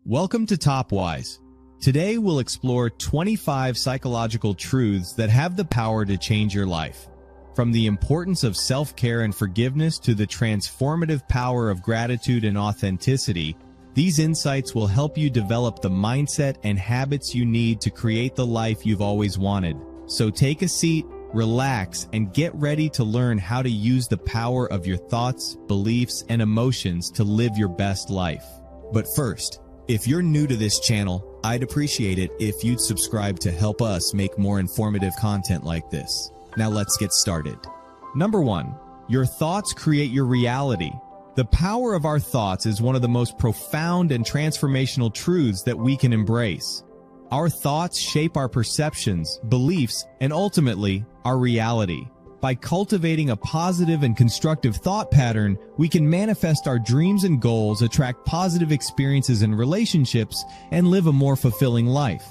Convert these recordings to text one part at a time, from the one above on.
Welcome to TopWise. Today we'll explore 25 psychological truths that have the power to change your life. From the importance of self-care and forgiveness to the transformative power of gratitude and authenticity, these insights will help you develop the mindset and habits you need to create the life you've always wanted. So take a seat, relax, and get ready to learn how to use the power of your thoughts, beliefs, and emotions to live your best life. But first, if you're new to this channel, I'd appreciate it if you'd subscribe to help us make more informative content like this. Now let's get started. Number 1. Your thoughts create your reality. The power of our thoughts is one of the most profound and transformational truths that we can embrace. Our thoughts shape our perceptions, beliefs, and ultimately, our reality. By cultivating a positive and constructive thought pattern, we can manifest our dreams and goals, attract positive experiences and relationships, and live a more fulfilling life.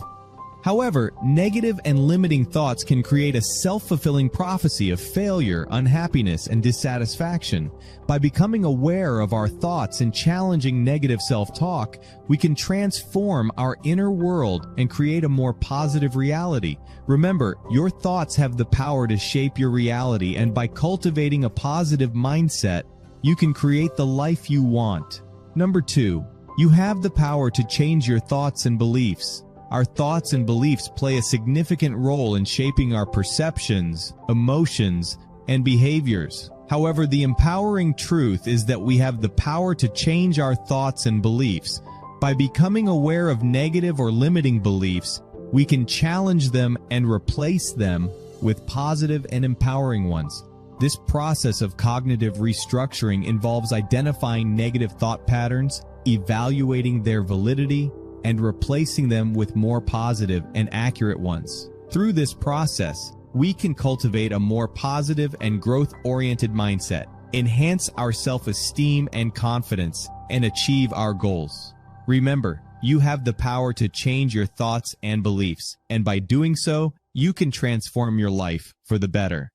However, negative and limiting thoughts can create a self-fulfilling prophecy of failure, unhappiness, and dissatisfaction. By becoming aware of our thoughts and challenging negative self-talk, we can transform our inner world and create a more positive reality. Remember, your thoughts have the power to shape your reality, and by cultivating a positive mindset, you can create the life you want. Number 2. You have the power to change your thoughts and beliefs. Our thoughts and beliefs play a significant role in shaping our perceptions, emotions, and behaviors. However, the empowering truth is that we have the power to change our thoughts and beliefs. By becoming aware of negative or limiting beliefs, we can challenge them and replace them with positive and empowering ones. This process of cognitive restructuring involves identifying negative thought patterns, evaluating their validity, and replacing them with more positive and accurate ones. Through this process, we can cultivate a more positive and growth-oriented mindset, enhance our self-esteem and confidence, and achieve our goals. Remember, you have the power to change your thoughts and beliefs, and by doing so, you can transform your life for the better.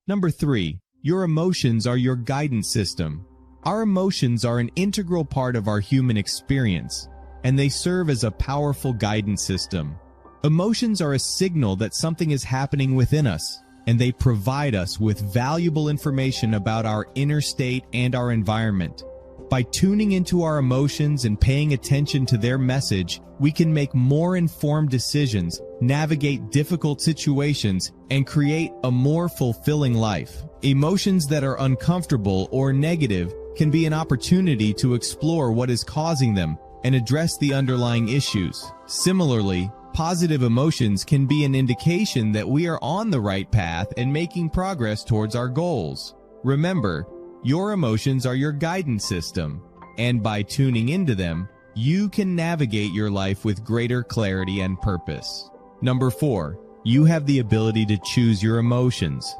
Number 3. Your emotions are your guidance system. Our emotions are an integral part of our human experience, and they serve as a powerful guidance system. Emotions are a signal that something is happening within us, and they provide us with valuable information about our inner state and our environment. By tuning into our emotions and paying attention to their message, we can make more informed decisions, navigate difficult situations, and create a more fulfilling life. Emotions that are uncomfortable or negative can be an opportunity to explore what is causing them and address the underlying issues. Similarly, positive emotions can be an indication that we are on the right path and making progress towards our goals. Remember, your emotions are your guidance system, and by tuning into them, you can navigate your life with greater clarity and purpose. Number 4. You have the ability to choose your emotions.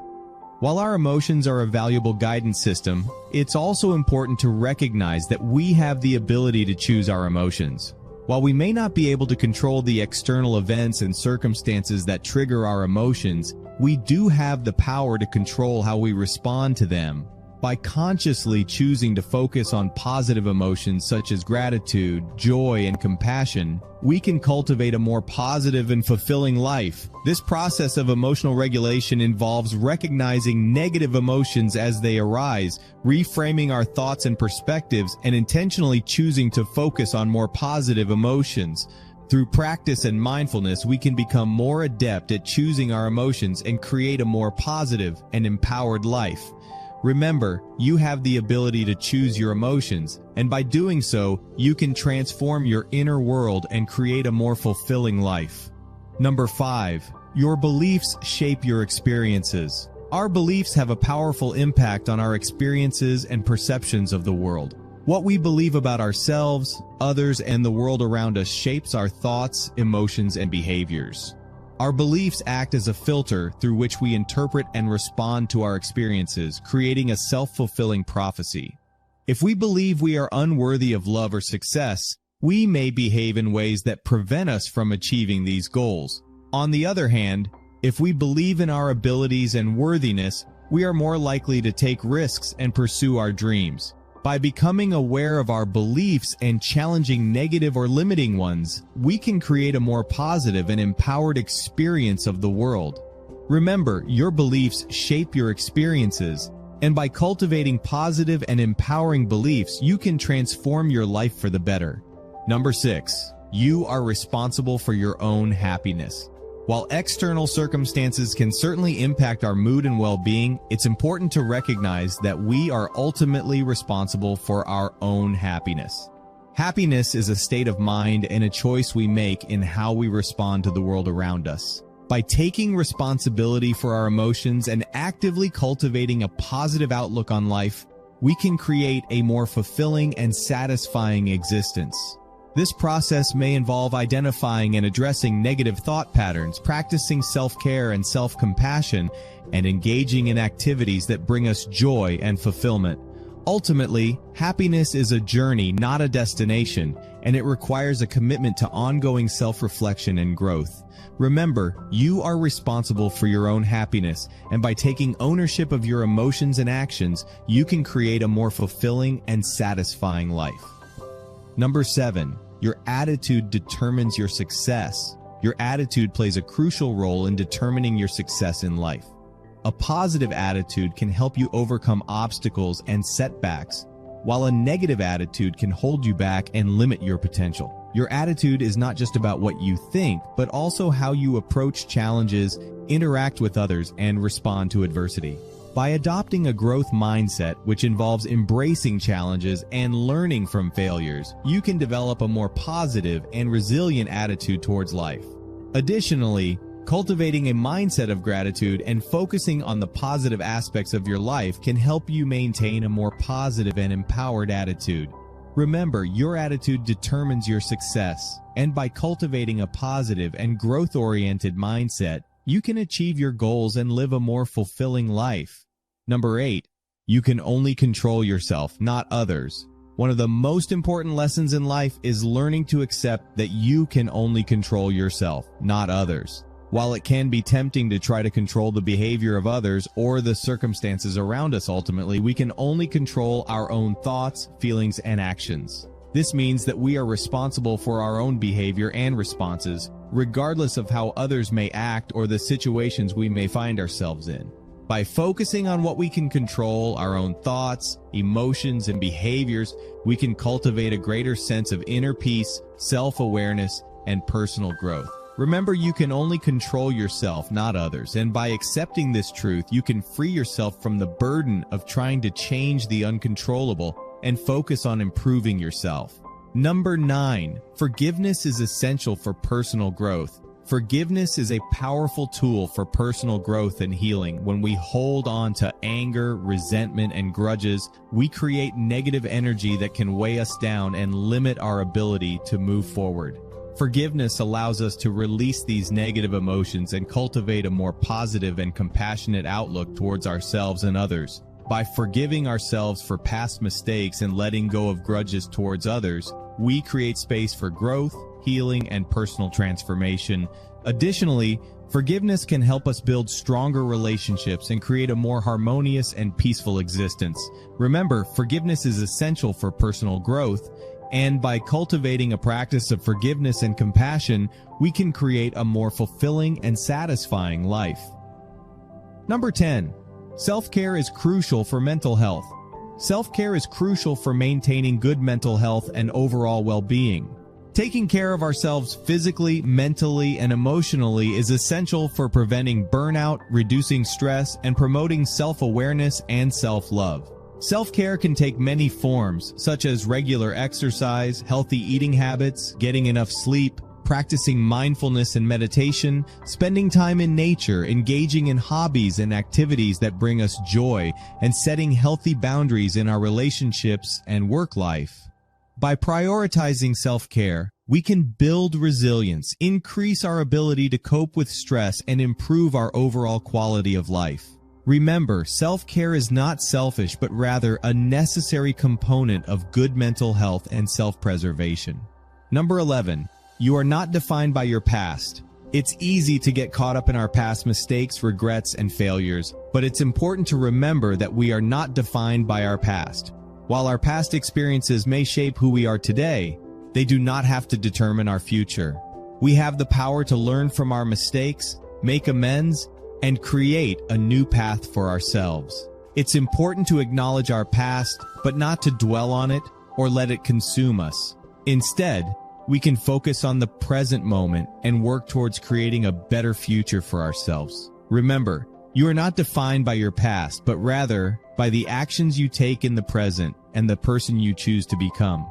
While our emotions are a valuable guidance system, it's also important to recognize that we have the ability to choose our emotions. While we may not be able to control the external events and circumstances that trigger our emotions, we do have the power to control how we respond to them. By consciously choosing to focus on positive emotions such as gratitude, joy, and compassion, we can cultivate a more positive and fulfilling life. This process of emotional regulation involves recognizing negative emotions as they arise, reframing our thoughts and perspectives, and intentionally choosing to focus on more positive emotions. Through practice and mindfulness, we can become more adept at choosing our emotions and create a more positive and empowered life. Remember, you have the ability to choose your emotions, and by doing so, you can transform your inner world and create a more fulfilling life. Number 5. Your beliefs shape your experiences. Our beliefs have a powerful impact on our experiences and perceptions of the world. What we believe about ourselves, others, and the world around us shapes our thoughts, emotions, and behaviors. Our beliefs act as a filter through which we interpret and respond to our experiences, creating a self-fulfilling prophecy. If we believe we are unworthy of love or success, we may behave in ways that prevent us from achieving these goals. On the other hand, if we believe in our abilities and worthiness, we are more likely to take risks and pursue our dreams. By becoming aware of our beliefs and challenging negative or limiting ones, we can create a more positive and empowered experience of the world. Remember, your beliefs shape your experiences, and by cultivating positive and empowering beliefs, you can transform your life for the better. Number 6. You are responsible for your own happiness. While external circumstances can certainly impact our mood and well-being, it's important to recognize that we are ultimately responsible for our own happiness. Happiness is a state of mind and a choice we make in how we respond to the world around us. By taking responsibility for our emotions and actively cultivating a positive outlook on life, we can create a more fulfilling and satisfying existence. This process may involve identifying and addressing negative thought patterns, practicing self-care and self-compassion, and engaging in activities that bring us joy and fulfillment. Ultimately, happiness is a journey, not a destination, and it requires a commitment to ongoing self-reflection and growth. Remember, you are responsible for your own happiness, and by taking ownership of your emotions and actions, you can create a more fulfilling and satisfying life. Number 7. Your attitude determines your success. Your attitude plays a crucial role in determining your success in life. A positive attitude can help you overcome obstacles and setbacks, while a negative attitude can hold you back and limit your potential. Your attitude is not just about what you think, but also how you approach challenges, interact with others, and respond to adversity. By adopting a growth mindset, which involves embracing challenges and learning from failures, you can develop a more positive and resilient attitude towards life. Additionally, cultivating a mindset of gratitude and focusing on the positive aspects of your life can help you maintain a more positive and empowered attitude. Remember, your attitude determines your success, and by cultivating a positive and growth-oriented mindset, you can achieve your goals and live a more fulfilling life. Number 8. You can only control yourself, not others. One of the most important lessons in life is learning to accept that you can only control yourself, not others. While it can be tempting to try to control the behavior of others or the circumstances around us, ultimately, we can only control our own thoughts, feelings, and actions. This means that we are responsible for our own behavior and responses, regardless of how others may act or the situations we may find ourselves in. By focusing on what we can control, our own thoughts, emotions, and behaviors, we can cultivate a greater sense of inner peace, self-awareness, and personal growth. Remember, you can only control yourself, not others, and by accepting this truth, you can free yourself from the burden of trying to change the uncontrollable and focus on improving yourself. Number 9. Forgiveness is essential for personal growth. Forgiveness is a powerful tool for personal growth and healing. When we hold on to anger, resentment, and grudges, we create negative energy that can weigh us down and limit our ability to move forward. Forgiveness allows us to release these negative emotions and cultivate a more positive and compassionate outlook towards ourselves and others. By forgiving ourselves for past mistakes and letting go of grudges towards others, we create space for growth, healing, and personal transformation. Additionally, forgiveness can help us build stronger relationships and create a more harmonious and peaceful existence. Remember, forgiveness is essential for personal growth, and by cultivating a practice of forgiveness and compassion, we can create a more fulfilling and satisfying life. Number 10. Self-care is crucial for mental health. Self-care is crucial for maintaining good mental health and overall well-being. Taking care of ourselves physically, mentally, and emotionally is essential for preventing burnout, reducing stress, and promoting self-awareness and self-love. Self-care can take many forms, such as regular exercise, healthy eating habits, getting enough sleep, practicing mindfulness and meditation, spending time in nature, engaging in hobbies and activities that bring us joy, and setting healthy boundaries in our relationships and work life. By prioritizing self-care, we can build resilience, increase our ability to cope with stress, and improve our overall quality of life. Remember, self-care is not selfish, but rather a necessary component of good mental health and self-preservation. Number 11. You are not defined by your past. It's easy to get caught up in our past mistakes, regrets, and failures, but it's important to remember that we are not defined by our past. While our past experiences may shape who we are today, they do not have to determine our future. We have the power to learn from our mistakes, make amends, and create a new path for ourselves. It's important to acknowledge our past, but not to dwell on it or let it consume us. Instead, we can focus on the present moment and work towards creating a better future for ourselves. Remember, you are not defined by your past, but rather by the actions you take in the present and the person you choose to become.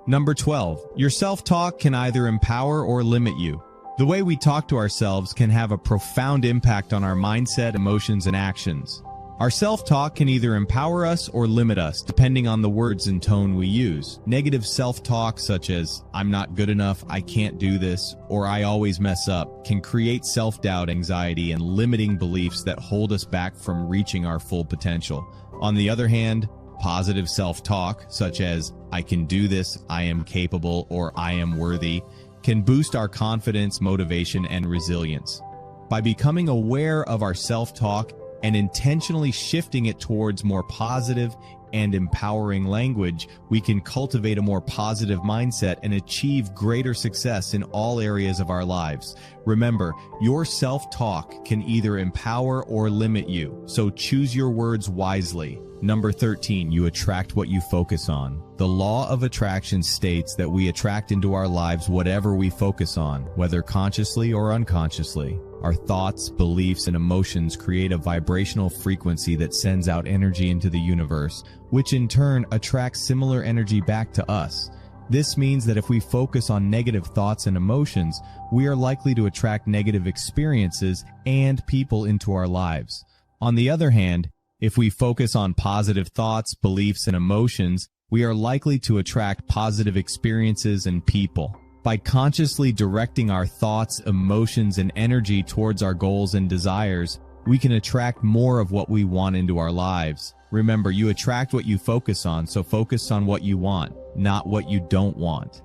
Number 12, your self-talk can either empower or limit you. The way we talk to ourselves can have a profound impact on our mindset, emotions, and actions. Our self-talk can either empower us or limit us, depending on the words and tone we use. Negative self-talk, such as, "I'm not good enough, I can't do this," or "I always mess up," can create self-doubt, anxiety, and limiting beliefs that hold us back from reaching our full potential. On the other hand, positive self-talk, such as, "I can do this, I am capable," or "I am worthy," can boost our confidence, motivation, and resilience. By becoming aware of our self-talk and intentionally shifting it towards more positive and empowering language, we can cultivate a more positive mindset and achieve greater success in all areas of our lives. Remember, your self-talk can either empower or limit you, so choose your words wisely. Number 13, you attract what you focus on. The law of attraction states that we attract into our lives whatever we focus on, whether consciously or unconsciously. Our thoughts, beliefs, and emotions create a vibrational frequency that sends out energy into the universe, which in turn attracts similar energy back to us. This means that if we focus on negative thoughts and emotions, we are likely to attract negative experiences and people into our lives. On the other hand, if we focus on positive thoughts, beliefs, and emotions, we are likely to attract positive experiences and people. By consciously directing our thoughts, emotions, and energy towards our goals and desires, we can attract more of what we want into our lives. Remember, you attract what you focus on, so focus on what you want, not what you don't want.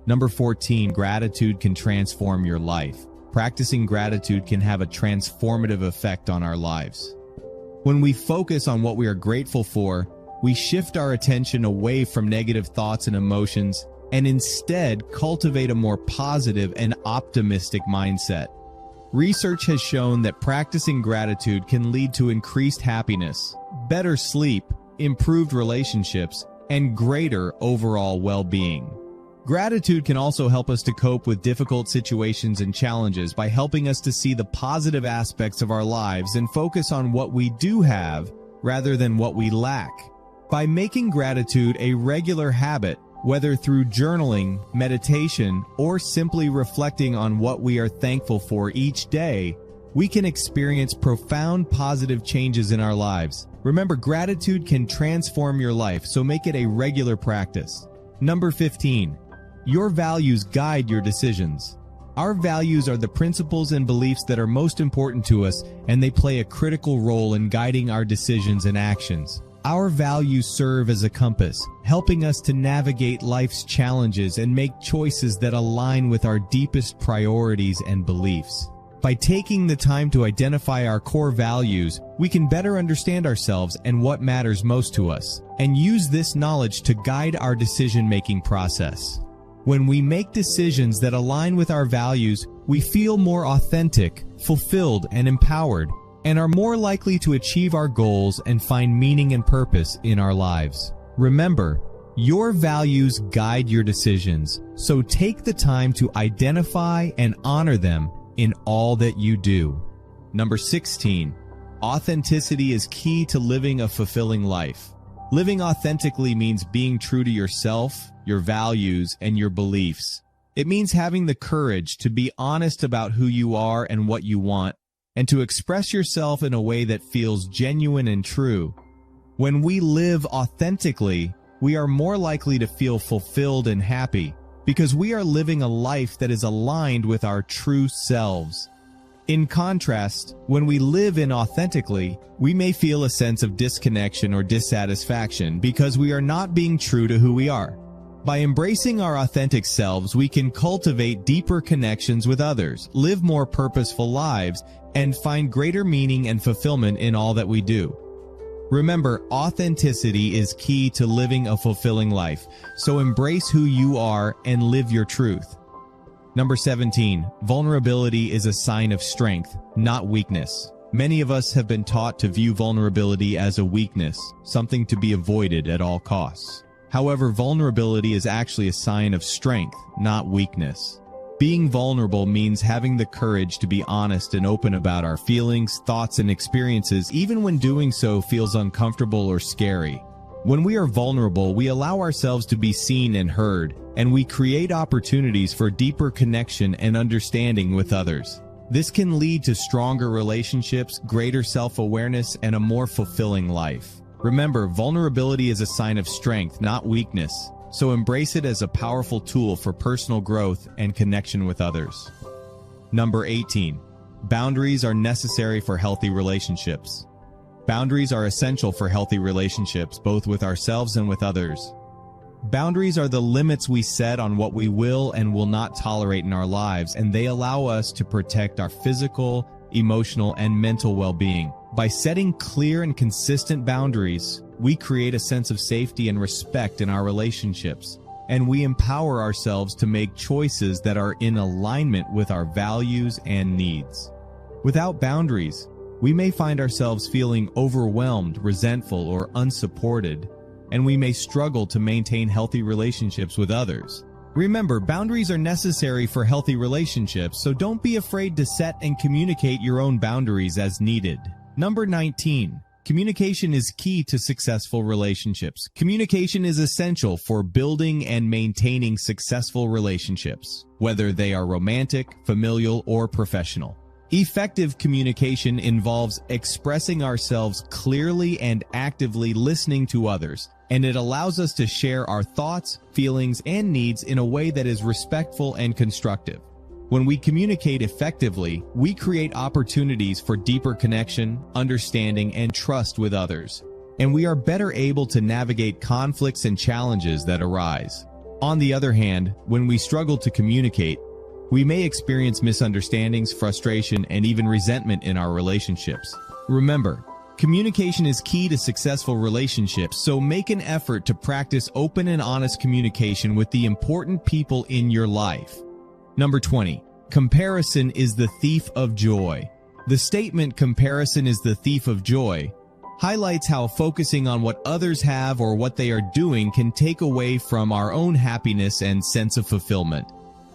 Number 14, gratitude can transform your life. Practicing gratitude can have a transformative effect on our lives. When we focus on what we are grateful for, we shift our attention away from negative thoughts and emotions and instead cultivate a more positive and optimistic mindset. Research has shown that practicing gratitude can lead to increased happiness, better sleep, improved relationships, and greater overall well-being. Gratitude can also help us to cope with difficult situations and challenges by helping us to see the positive aspects of our lives and focus on what we do have rather than what we lack. By making gratitude a regular habit, whether through journaling, meditation, or simply reflecting on what we are thankful for each day, we can experience profound positive changes in our lives. Remember, gratitude can transform your life, so make it a regular practice. Number 15. Your values guide your decisions. Our values are the principles and beliefs that are most important to us, and they play a critical role in guiding our decisions and actions. Our values serve as a compass, helping us to navigate life's challenges and make choices that align with our deepest priorities and beliefs. By taking the time to identify our core values, we can better understand ourselves and what matters most to us, and use this knowledge to guide our decision-making process. When we make decisions that align with our values, we feel more authentic, fulfilled, and empowered, and are more likely to achieve our goals and find meaning and purpose in our lives. Remember, your values guide your decisions, so take the time to identify and honor them in all that you do. Number 16, authenticity is key to living a fulfilling life. Living authentically means being true to yourself, your values, and your beliefs. It means having the courage to be honest about who you are and what you want, and to express yourself in a way that feels genuine and true. When we live authentically, we are more likely to feel fulfilled and happy, because we are living a life that is aligned with our true selves. In contrast, when we live inauthentically, we may feel a sense of disconnection or dissatisfaction because we are not being true to who we are. By embracing our authentic selves, we can cultivate deeper connections with others, live more purposeful lives, and find greater meaning and fulfillment in all that we do. Remember, authenticity is key to living a fulfilling life, so embrace who you are and live your truth. Number 17, vulnerability is a sign of strength, not weakness. Many of us have been taught to view vulnerability as a weakness, something to be avoided at all costs. However, vulnerability is actually a sign of strength, not weakness. Being vulnerable means having the courage to be honest and open about our feelings, thoughts, and experiences, even when doing so feels uncomfortable or scary. When we are vulnerable, we allow ourselves to be seen and heard, and we create opportunities for deeper connection and understanding with others. This can lead to stronger relationships, greater self-awareness, and a more fulfilling life. Remember, vulnerability is a sign of strength, not weakness, so embrace it as a powerful tool for personal growth and connection with others. Number 18. Boundaries are necessary for healthy relationships. Boundaries are essential for healthy relationships, both with ourselves and with others. Boundaries are the limits we set on what we will and will not tolerate in our lives, and they allow us to protect our physical, emotional, and mental well-being. By setting clear and consistent boundaries, we create a sense of safety and respect in our relationships, and we empower ourselves to make choices that are in alignment with our values and needs. Without boundaries, we may find ourselves feeling overwhelmed, resentful, or unsupported, and we may struggle to maintain healthy relationships with others. Remember, boundaries are necessary for healthy relationships, so don't be afraid to set and communicate your own boundaries as needed. Number 19. Communication is key to successful relationships. Communication is essential for building and maintaining successful relationships, whether they are romantic, familial, or professional. Effective communication involves expressing ourselves clearly and actively listening to others, and it allows us to share our thoughts, feelings, and needs in a way that is respectful and constructive. When we communicate effectively, we create opportunities for deeper connection, understanding, and trust with others, and we are better able to navigate conflicts and challenges that arise. On the other hand, when we struggle to communicate, we may experience misunderstandings, frustration, and even resentment in our relationships. Remember, communication is key to successful relationships, so make an effort to practice open and honest communication with the important people in your life. Number 20. Comparison is the thief of joy. The statement "comparison is the thief of joy" highlights how focusing on what others have or what they are doing can take away from our own happiness and sense of fulfillment.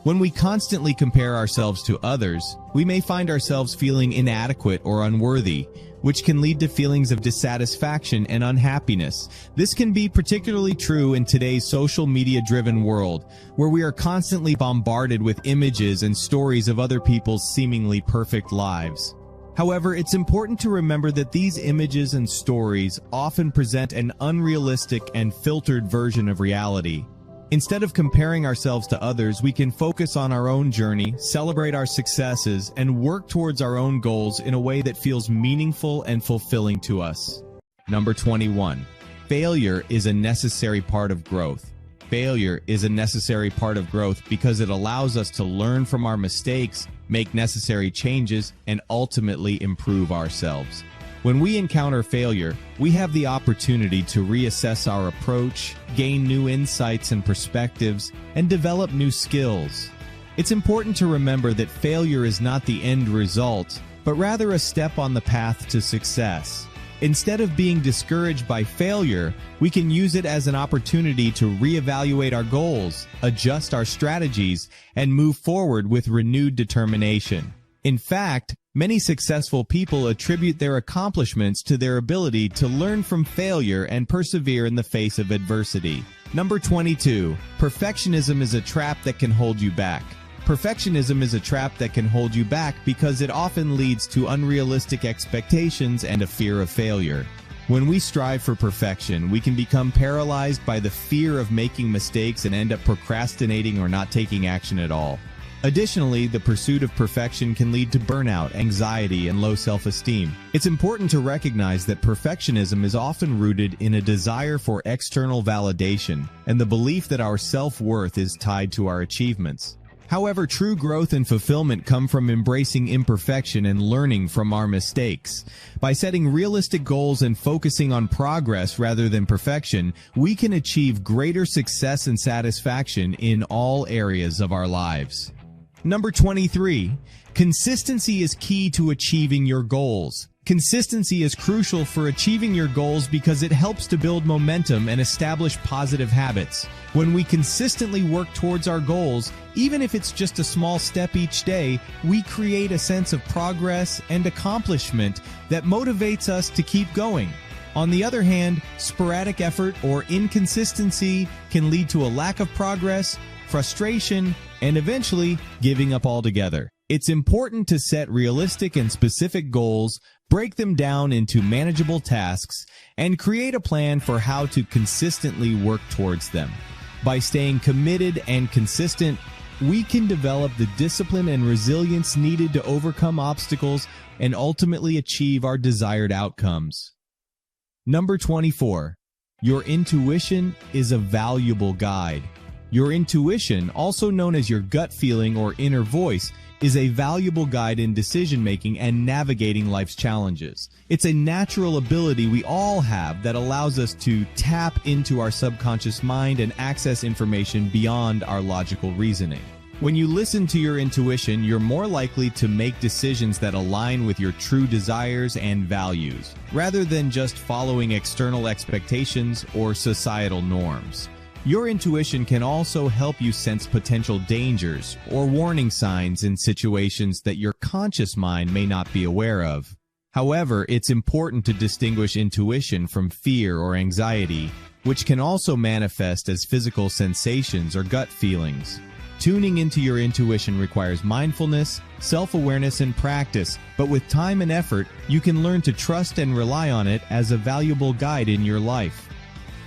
When we constantly compare ourselves to others, we may find ourselves feeling inadequate or unworthy, which can lead to feelings of dissatisfaction and unhappiness. This can be particularly true in today's social media-driven world, where we are constantly bombarded with images and stories of other people's seemingly perfect lives. However, it's important to remember that these images and stories often present an unrealistic and filtered version of reality. Instead of comparing ourselves to others, we can focus on our own journey, celebrate our successes, and work towards our own goals in a way that feels meaningful and fulfilling to us. Number 21. Failure is a necessary part of growth. Failure is a necessary part of growth because it allows us to learn from our mistakes, make necessary changes, and ultimately improve ourselves. When we encounter failure, we have the opportunity to reassess our approach, gain new insights and perspectives, and develop new skills. It's important to remember that failure is not the end result, but rather a step on the path to success. Instead of being discouraged by failure, we can use it as an opportunity to reevaluate our goals, adjust our strategies, and move forward with renewed determination. In fact, many successful people attribute their accomplishments to their ability to learn from failure and persevere in the face of adversity. Number 22. Perfectionism is a trap that can hold you back. Perfectionism is a trap that can hold you back because it often leads to unrealistic expectations and a fear of failure. When we strive for perfection, we can become paralyzed by the fear of making mistakes and end up procrastinating or not taking action at all. Additionally, the pursuit of perfection can lead to burnout, anxiety, and low self-esteem. It's important to recognize that perfectionism is often rooted in a desire for external validation and the belief that our self-worth is tied to our achievements. However, true growth and fulfillment come from embracing imperfection and learning from our mistakes. By setting realistic goals and focusing on progress rather than perfection, we can achieve greater success and satisfaction in all areas of our lives. Number 23. Consistency is key to achieving your goals. Consistency is crucial for achieving your goals because it helps to build momentum and establish positive habits. When we consistently work towards our goals, even if it's just a small step each day, we create a sense of progress and accomplishment that motivates us to keep going. On the other hand, sporadic effort or inconsistency can lead to a lack of progress, frustration, and eventually giving up altogether. It's important to set realistic and specific goals, break them down into manageable tasks, and create a plan for how to consistently work towards them. By staying committed and consistent, we can develop the discipline and resilience needed to overcome obstacles and ultimately achieve our desired outcomes. Number 24. Your intuition is a valuable guide. Your intuition, also known as your gut feeling or inner voice, is a valuable guide in decision-making and navigating life's challenges. It's a natural ability we all have that allows us to tap into our subconscious mind and access information beyond our logical reasoning. When you listen to your intuition, you're more likely to make decisions that align with your true desires and values, rather than just following external expectations or societal norms. Your intuition can also help you sense potential dangers or warning signs in situations that your conscious mind may not be aware of. However, it's important to distinguish intuition from fear or anxiety, which can also manifest as physical sensations or gut feelings. Tuning into your intuition requires mindfulness, self-awareness, and practice, but with time and effort, you can learn to trust and rely on it as a valuable guide in your life.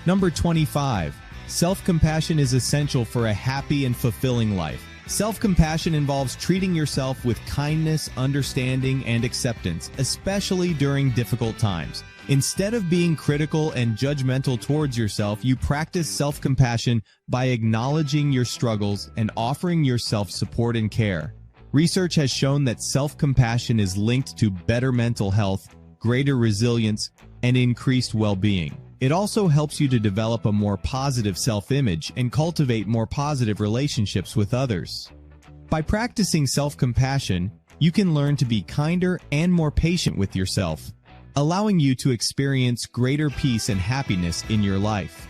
Number 25. Self-compassion is essential for a happy and fulfilling life. Self-compassion involves treating yourself with kindness, understanding, and acceptance, especially during difficult times. Instead of being critical and judgmental towards yourself, you practice self-compassion by acknowledging your struggles and offering yourself support and care. Research has shown that self-compassion is linked to better mental health, greater resilience, and increased well-being. It also helps you to develop a more positive self-image and cultivate more positive relationships with others. By practicing self-compassion, you can learn to be kinder and more patient with yourself, allowing you to experience greater peace and happiness in your life.